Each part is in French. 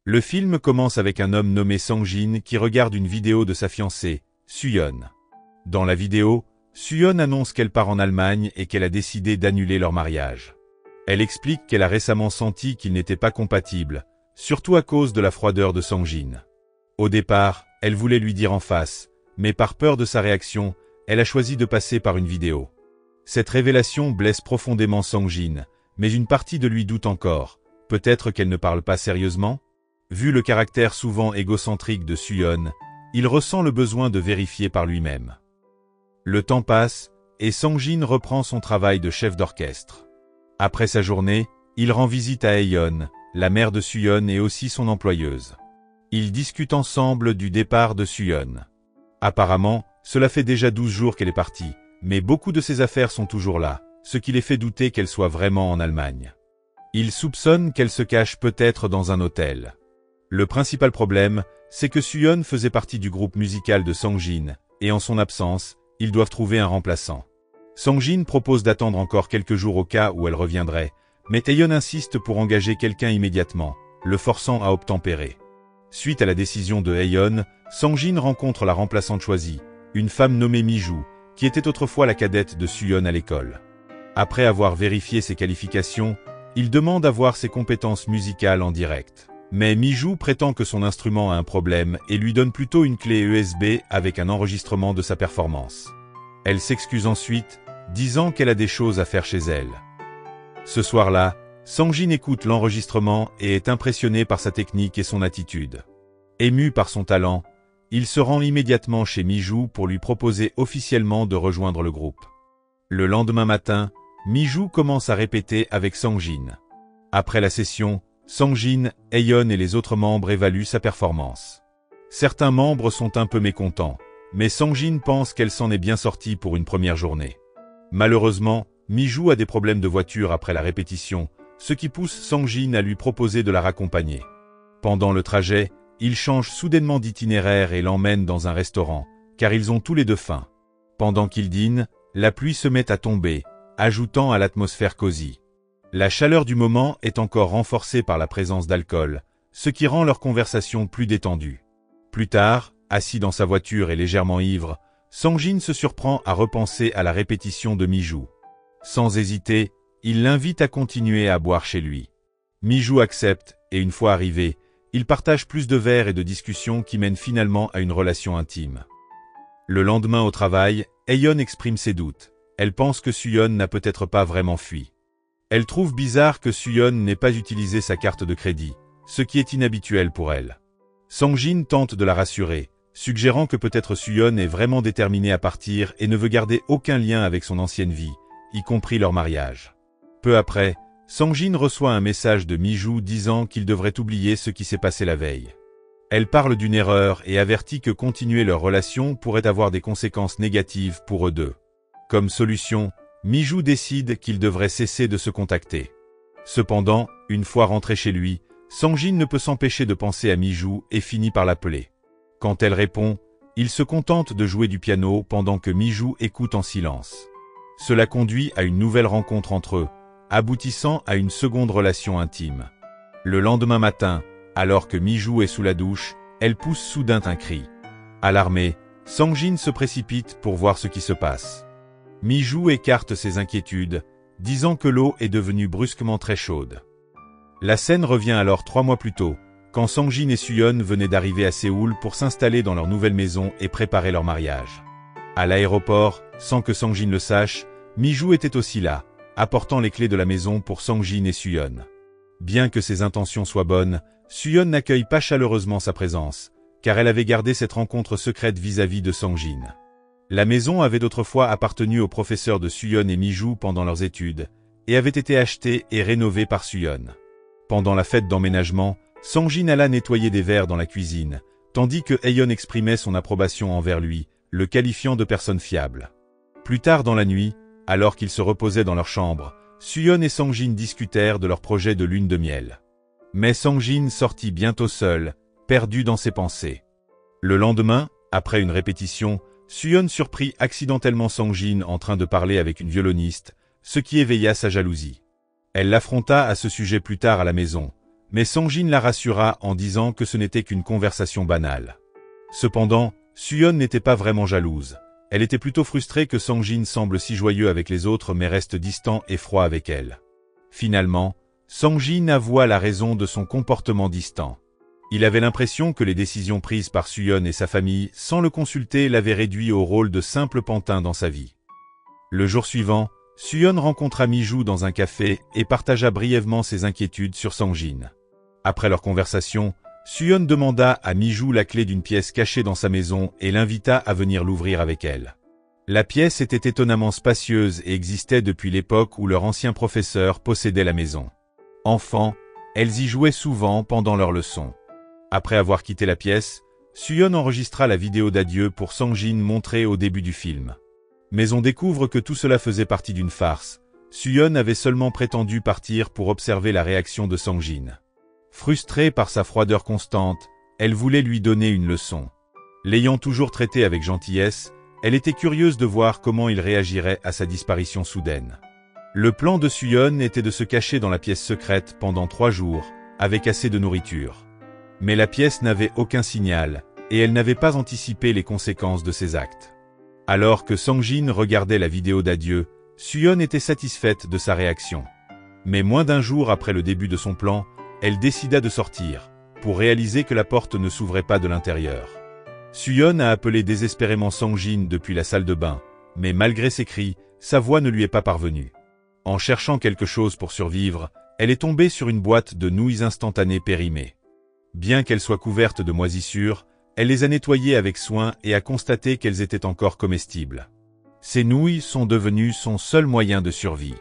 Le film commence avec un homme nommé Sang-jin qui regarde une vidéo de sa fiancée, Su-yeon. Dans la vidéo, Su-yeon annonce qu'elle part en Allemagne et qu'elle a décidé d'annuler leur mariage. Elle explique qu'elle a récemment senti qu'ils n'étaient pas compatibles, surtout à cause de la froideur de Sang-jin. Au départ, elle voulait lui dire en face, mais par peur de sa réaction, elle a choisi de passer par une vidéo. Cette révélation blesse profondément Sang-jin, mais une partie de lui doute encore. Peut-être qu'elle ne parle pas sérieusement? Vu le caractère souvent égocentrique de Su-yeon, il ressent le besoin de vérifier par lui-même. Le temps passe, et Sang-jin reprend son travail de chef d'orchestre. Après sa journée, il rend visite à Hae-yeon, la mère de Su-yeon et aussi son employeuse. Ils discutent ensemble du départ de Su-yeon. Apparemment, cela fait déjà 12 jours qu'elle est partie, mais beaucoup de ses affaires sont toujours là, ce qui les fait douter qu'elle soit vraiment en Allemagne. Ils soupçonnent qu'elle se cache peut-être dans un hôtel. Le principal problème, c'est que Su-yeon faisait partie du groupe musical de Sang-jin, et en son absence, ils doivent trouver un remplaçant. Sang-jin propose d'attendre encore quelques jours au cas où elle reviendrait, mais Hae-yeon insiste pour engager quelqu'un immédiatement, le forçant à obtempérer. Suite à la décision de Hae-yeon, Sang-jin rencontre la remplaçante choisie, une femme nommée Mi-joo, qui était autrefois la cadette de Su-yeon à l'école. Après avoir vérifié ses qualifications, il demande à voir ses compétences musicales en direct. Mais Mi-joo prétend que son instrument a un problème et lui donne plutôt une clé USB avec un enregistrement de sa performance. Elle s'excuse ensuite, disant qu'elle a des choses à faire chez elle. Ce soir-là, Sang-jin écoute l'enregistrement et est impressionné par sa technique et son attitude. Ému par son talent, il se rend immédiatement chez Mi-joo pour lui proposer officiellement de rejoindre le groupe. Le lendemain matin, Mi-joo commence à répéter avec Sang-jin. Après la session, Sang-jin, Hae-yeon et les autres membres évaluent sa performance. Certains membres sont un peu mécontents, mais Sang-jin pense qu'elle s'en est bien sortie pour une première journée. Malheureusement, Mi-joo a des problèmes de voiture après la répétition, ce qui pousse Sang-jin à lui proposer de la raccompagner. Pendant le trajet, il change soudainement d'itinéraire et l'emmène dans un restaurant, car ils ont tous les deux faim. Pendant qu'ils dînent, la pluie se met à tomber, ajoutant à l'atmosphère cosy. La chaleur du moment est encore renforcée par la présence d'alcool, ce qui rend leur conversation plus détendue. Plus tard, assis dans sa voiture et légèrement ivre, Sang-jin se surprend à repenser à la répétition de Mi-joo. Sans hésiter, il l'invite à continuer à boire chez lui. Mi-joo accepte, et une fois arrivé, ils partagent plus de verres et de discussions qui mènent finalement à une relation intime. Le lendemain au travail, Hae-yeon exprime ses doutes. Elle pense que Su-yeon n'a peut-être pas vraiment fui. Elle trouve bizarre que Su-yeon n'ait pas utilisé sa carte de crédit, ce qui est inhabituel pour elle. Sang-jin tente de la rassurer, suggérant que peut-être Su-yeon est vraiment déterminée à partir et ne veut garder aucun lien avec son ancienne vie, y compris leur mariage. Peu après, Sang-jin reçoit un message de Mi-joo disant qu'il devrait oublier ce qui s'est passé la veille. Elle parle d'une erreur et avertit que continuer leur relation pourrait avoir des conséquences négatives pour eux deux. Comme solution, Mi-joo décide qu'il devrait cesser de se contacter. Cependant, une fois rentré chez lui, Sang-jin ne peut s'empêcher de penser à Mi-joo et finit par l'appeler. Quand elle répond, il se contente de jouer du piano pendant que Mi-joo écoute en silence. Cela conduit à une nouvelle rencontre entre eux, aboutissant à une seconde relation intime. Le lendemain matin, alors que Mi-joo est sous la douche, elle pousse soudain un cri. Alarmée, Sang-jin se précipite pour voir ce qui se passe. Mi-joo écarte ses inquiétudes, disant que l'eau est devenue brusquement très chaude. La scène revient alors 3 mois plus tôt, quand Sang-jin et Su-yeon venaient d'arriver à Séoul pour s'installer dans leur nouvelle maison et préparer leur mariage. À l'aéroport, sans que Sang-jin le sache, Mi-joo était aussi là, apportant les clés de la maison pour Sang-jin et Su-yeon. Bien que ses intentions soient bonnes, Su-yeon n'accueille pas chaleureusement sa présence, car elle avait gardé cette rencontre secrète vis-à-vis de Sang-jin. La maison avait d'autrefois appartenu aux professeurs de Su-yeon et Mi-joo pendant leurs études, et avait été achetée et rénovée par Su-yeon. Pendant la fête d'emménagement, Sang-jin alla nettoyer des verres dans la cuisine, tandis que Hae-yeon exprimait son approbation envers lui, le qualifiant de personne fiable. Plus tard dans la nuit, alors qu'ils se reposaient dans leur chambre, Su-yeon et Sang-jin discutèrent de leur projet de lune de miel. Mais Sang-jin sortit bientôt seul, perdu dans ses pensées. Le lendemain, après une répétition, Su-yeon surprit accidentellement Sang-jin en train de parler avec une violoniste, ce qui éveilla sa jalousie. Elle l'affronta à ce sujet plus tard à la maison, mais Sang-jin la rassura en disant que ce n'était qu'une conversation banale. Cependant, Suyeon n'était pas vraiment jalouse. Elle était plutôt frustrée que Sang-jin semble si joyeux avec les autres mais reste distant et froid avec elle. Finalement, Sang-jin avoua la raison de son comportement distant. Il avait l'impression que les décisions prises par Suyeon et sa famille, sans le consulter, l'avaient réduit au rôle de simple pantin dans sa vie. Le jour suivant, Suyeon rencontra Mi-joo dans un café et partagea brièvement ses inquiétudes sur Sang-jin. Après leur conversation, Suyeon demanda à Mi-joo la clé d'une pièce cachée dans sa maison et l'invita à venir l'ouvrir avec elle. La pièce était étonnamment spacieuse et existait depuis l'époque où leur ancien professeur possédait la maison. Enfants, elles y jouaient souvent pendant leurs leçons. Après avoir quitté la pièce, Suyeon enregistra la vidéo d'adieu pour Sang-jin montrée au début du film. Mais on découvre que tout cela faisait partie d'une farce. Suyeon avait seulement prétendu partir pour observer la réaction de Sang-jin. Frustrée par sa froideur constante, elle voulait lui donner une leçon. L'ayant toujours traité avec gentillesse, elle était curieuse de voir comment il réagirait à sa disparition soudaine. Le plan de Suyeon était de se cacher dans la pièce secrète pendant 3 jours, avec assez de nourriture. Mais la pièce n'avait aucun signal, et elle n'avait pas anticipé les conséquences de ses actes. Alors que Sang-jin regardait la vidéo d'adieu, Suyeon était satisfaite de sa réaction. Mais moins d'un jour après le début de son plan, elle décida de sortir, pour réaliser que la porte ne s'ouvrait pas de l'intérieur. Suyeon a appelé désespérément Sang-jin depuis la salle de bain, mais malgré ses cris, sa voix ne lui est pas parvenue. En cherchant quelque chose pour survivre, elle est tombée sur une boîte de nouilles instantanées périmées. Bien qu'elles soient couvertes de moisissures, elle les a nettoyées avec soin et a constaté qu'elles étaient encore comestibles. Ces nouilles sont devenues son seul moyen de survie.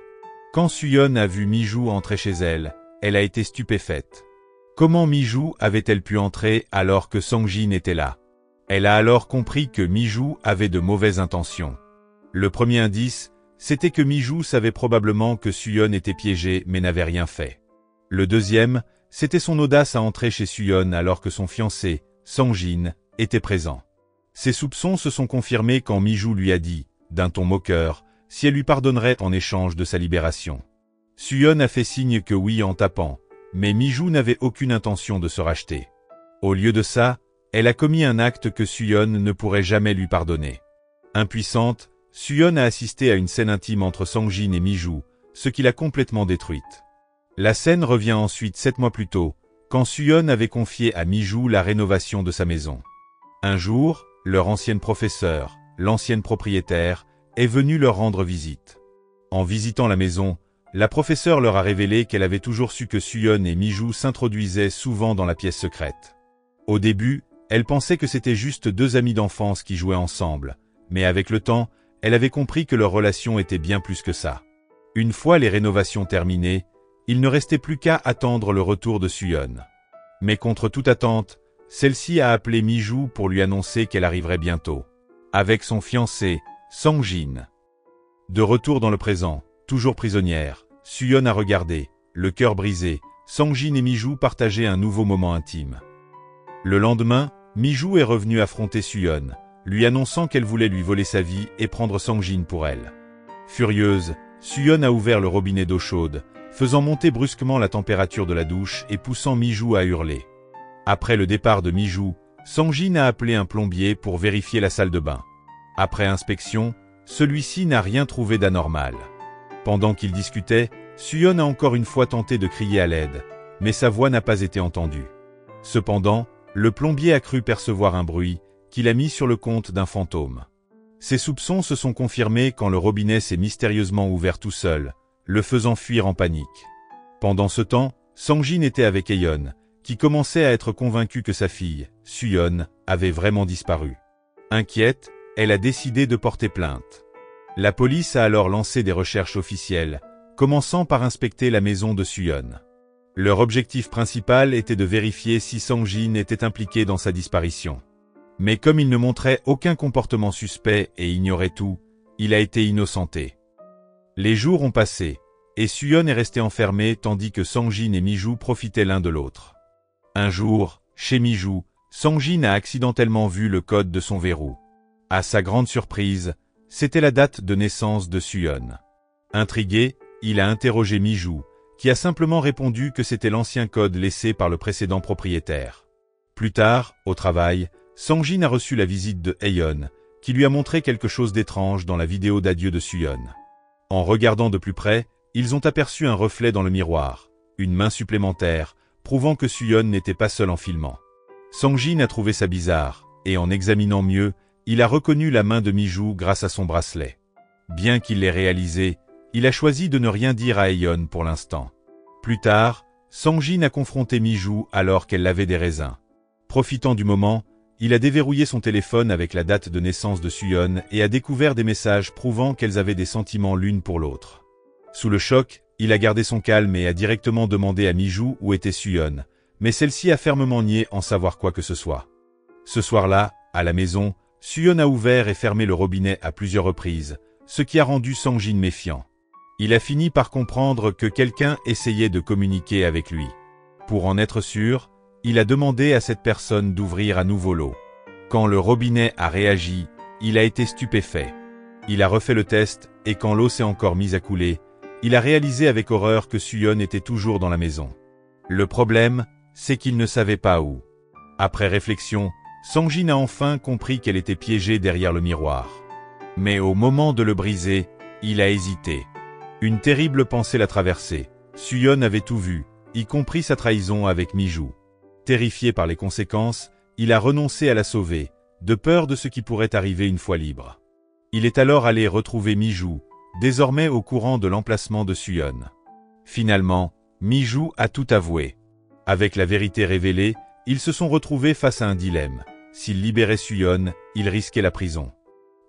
Quand Suyeon a vu Mi-joo entrer chez elle, elle a été stupéfaite. Comment Mi-joo avait-elle pu entrer alors que Sang-jin était là? Elle a alors compris que Mi-joo avait de mauvaises intentions. Le premier indice, c'était que Mi-joo savait probablement que Suyeon était piégée mais n'avait rien fait. Le deuxième, c'était son audace à entrer chez Suyeon alors que son fiancé, Sang-jin, était présent. Ses soupçons se sont confirmés quand Mi-joo lui a dit, d'un ton moqueur, si elle lui pardonnerait en échange de sa libération. Suyeon a fait signe que oui en tapant, mais Mi-joo n'avait aucune intention de se racheter. Au lieu de ça, elle a commis un acte que Suyeon ne pourrait jamais lui pardonner. Impuissante, Suyeon a assisté à une scène intime entre Sang-jin et Mi-joo, ce qui l'a complètement détruite. La scène revient ensuite 7 mois plus tôt, quand Suyeon avait confié à Mi-joo la rénovation de sa maison. Un jour, leur ancienne professeure, l'ancienne propriétaire, est venue leur rendre visite. En visitant la maison, la professeure leur a révélé qu'elle avait toujours su que Suyeon et Mi-joo s'introduisaient souvent dans la pièce secrète. Au début, elle pensait que c'était juste 2 amis d'enfance qui jouaient ensemble, mais avec le temps, elle avait compris que leur relation était bien plus que ça. Une fois les rénovations terminées, il ne restait plus qu'à attendre le retour de Suyeon. Mais contre toute attente, celle-ci a appelé Mi-joo pour lui annoncer qu'elle arriverait bientôt. Avec son fiancé, Sang-jin. De retour dans le présent, toujours prisonnière, Suyeon a regardé, le cœur brisé, Sang-jin et Mi-joo partager un nouveau moment intime. Le lendemain, Mi-joo est revenue affronter Suyeon, lui annonçant qu'elle voulait lui voler sa vie et prendre Sang-jin pour elle. Furieuse, Suyeon a ouvert le robinet d'eau chaude, faisant monter brusquement la température de la douche et poussant Mi-joo à hurler. Après le départ de Mi-joo, Sang-jin a appelé un plombier pour vérifier la salle de bain. Après inspection, celui-ci n'a rien trouvé d'anormal. Pendant qu'ils discutaient, Suyeon a encore une fois tenté de crier à l'aide, mais sa voix n'a pas été entendue. Cependant, le plombier a cru percevoir un bruit, qu'il a mis sur le compte d'un fantôme. Ses soupçons se sont confirmés quand le robinet s'est mystérieusement ouvert tout seul, le faisant fuir en panique. Pendant ce temps, Sang-jin était avec Haeyeon, qui commençait à être convaincue que sa fille, Suyeon, avait vraiment disparu. Inquiète, elle a décidé de porter plainte. La police a alors lancé des recherches officielles, commençant par inspecter la maison de Suyeon. Leur objectif principal était de vérifier si Sang-jin était impliqué dans sa disparition. Mais comme il ne montrait aucun comportement suspect et ignorait tout, il a été innocenté. Les jours ont passé, et Suyeon est resté enfermé tandis que Sang-jin et Mi-joo profitaient l'un de l'autre. Un jour, chez Mi-joo, Sang-jin a accidentellement vu le code de son verrou. À sa grande surprise, c'était la date de naissance de Suyeon. Intrigué, il a interrogé Mi-joo, qui a simplement répondu que c'était l'ancien code laissé par le précédent propriétaire. Plus tard, au travail, Sang-jin a reçu la visite de Haeyeon, qui lui a montré quelque chose d'étrange dans la vidéo d'adieu de Suyeon. En regardant de plus près, ils ont aperçu un reflet dans le miroir, une main supplémentaire, prouvant que Suyeon n'était pas seul en filmant. Sang-jin a trouvé ça bizarre, et en examinant mieux, il a reconnu la main de Mi-joo grâce à son bracelet. Bien qu'il l'ait réalisé, il a choisi de ne rien dire à Haeyeon pour l'instant. Plus tard, Sang-jin a confronté Mi-joo alors qu'elle lavait des raisins. Profitant du moment, il a déverrouillé son téléphone avec la date de naissance de Suyeon et a découvert des messages prouvant qu'elles avaient des sentiments l'une pour l'autre. Sous le choc, il a gardé son calme et a directement demandé à Mi-joo où était Suyeon, mais celle-ci a fermement nié en savoir quoi que ce soit. Ce soir-là, à la maison, Suyeon a ouvert et fermé le robinet à plusieurs reprises, ce qui a rendu Sang-jin méfiant. Il a fini par comprendre que quelqu'un essayait de communiquer avec lui. Pour en être sûr, il a demandé à cette personne d'ouvrir à nouveau l'eau. Quand le robinet a réagi, il a été stupéfait. Il a refait le test et quand l'eau s'est encore mise à couler, il a réalisé avec horreur que Suyeon était toujours dans la maison. Le problème, c'est qu'il ne savait pas où. Après réflexion, Sang-jin a enfin compris qu'elle était piégée derrière le miroir. Mais au moment de le briser, il a hésité. Une terrible pensée l'a traversé. Suyeon avait tout vu, y compris sa trahison avec Mi-joo. Terrifié par les conséquences, il a renoncé à la sauver, de peur de ce qui pourrait arriver une fois libre. Il est alors allé retrouver Mi-joo, désormais au courant de l'emplacement de Suyeon. Finalement, Mi-joo a tout avoué. Avec la vérité révélée, ils se sont retrouvés face à un dilemme. S'il libérait Suyeon, il risquait la prison.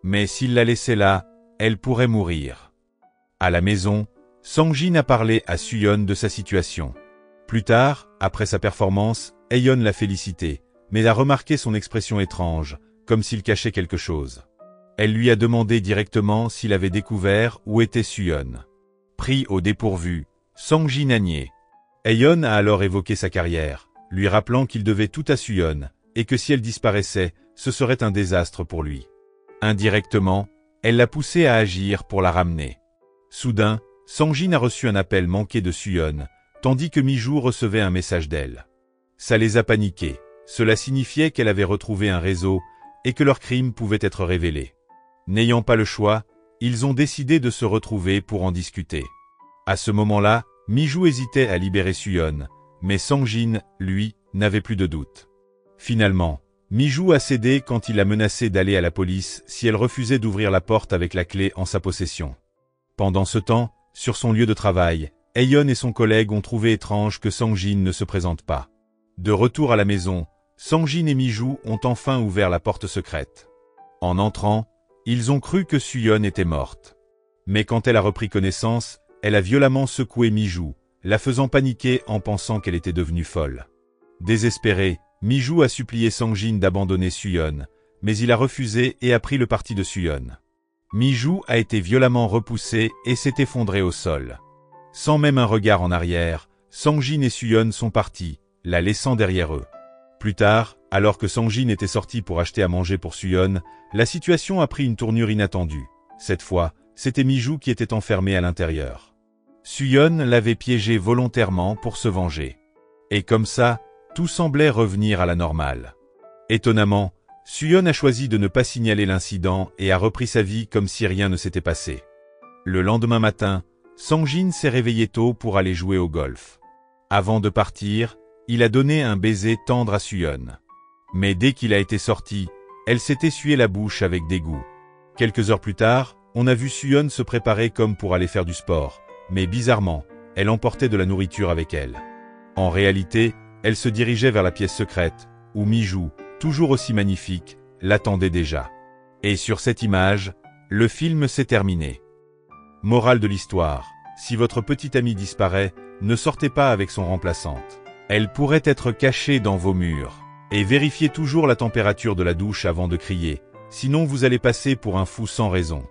Mais s'il la laissait là, elle pourrait mourir. À la maison, Sang-jin a parlé à Suyeon de sa situation. Plus tard, après sa performance, Haeyeon l'a félicité, mais a remarqué son expression étrange, comme s'il cachait quelque chose. Elle lui a demandé directement s'il avait découvert où était Suyeon. Pris au dépourvu, Sang-jin a nié. Haeyeon a alors évoqué sa carrière, lui rappelant qu'il devait tout à Suyeon, et que si elle disparaissait, ce serait un désastre pour lui. Indirectement, elle l'a poussé à agir pour la ramener. Soudain, Sang-jin a reçu un appel manqué de Suyeon, tandis que Mi-joo recevait un message d'elle. Ça les a paniqués. Cela signifiait qu'elle avait retrouvé un réseau et que leur crime pouvait être révélé. N'ayant pas le choix, ils ont décidé de se retrouver pour en discuter. À ce moment-là, Mi-joo hésitait à libérer Suyeon, mais Sang-jin, lui, n'avait plus de doute. Finalement, Mi-joo a cédé quand il a menacé d'aller à la police si elle refusait d'ouvrir la porte avec la clé en sa possession. Pendant ce temps, sur son lieu de travail, Haeyeon et son collègue ont trouvé étrange que Sang-jin ne se présente pas. De retour à la maison, Sang-jin et Mi-joo ont enfin ouvert la porte secrète. En entrant, ils ont cru que Suyeon était morte. Mais quand elle a repris connaissance, elle a violemment secoué Mi-joo, la faisant paniquer en pensant qu'elle était devenue folle. Désespéré, Mi-joo a supplié Sang-jin d'abandonner Suyeon, mais il a refusé et a pris le parti de Suyeon. Mi-joo a été violemment repoussé et s'est effondré au sol. Sans même un regard en arrière, Sang-jin et Suyeon sont partis, la laissant derrière eux. Plus tard, alors que Sang-jin était sorti pour acheter à manger pour Suyeon, la situation a pris une tournure inattendue. Cette fois, c'était Mi-joo qui était enfermé à l'intérieur. Suyeon l'avait piégé volontairement pour se venger. Et comme ça, tout semblait revenir à la normale. Étonnamment, Suyeon a choisi de ne pas signaler l'incident et a repris sa vie comme si rien ne s'était passé. Le lendemain matin, Sang-jin s'est réveillé tôt pour aller jouer au golf. Avant de partir, il a donné un baiser tendre à Suyeon. Mais dès qu'il a été sorti, elle s'est essuyé la bouche avec dégoût. Quelques heures plus tard, on a vu Suyeon se préparer comme pour aller faire du sport, mais bizarrement, elle emportait de la nourriture avec elle. En réalité, elle se dirigeait vers la pièce secrète, où Mi-joo, toujours aussi magnifique, l'attendait déjà. Et sur cette image, le film s'est terminé. Morale de l'histoire, si votre petite amie disparaît, ne sortez pas avec son remplaçante. Elle pourrait être cachée dans vos murs. Et vérifiez toujours la température de la douche avant de crier, sinon vous allez passer pour un fou sans raison.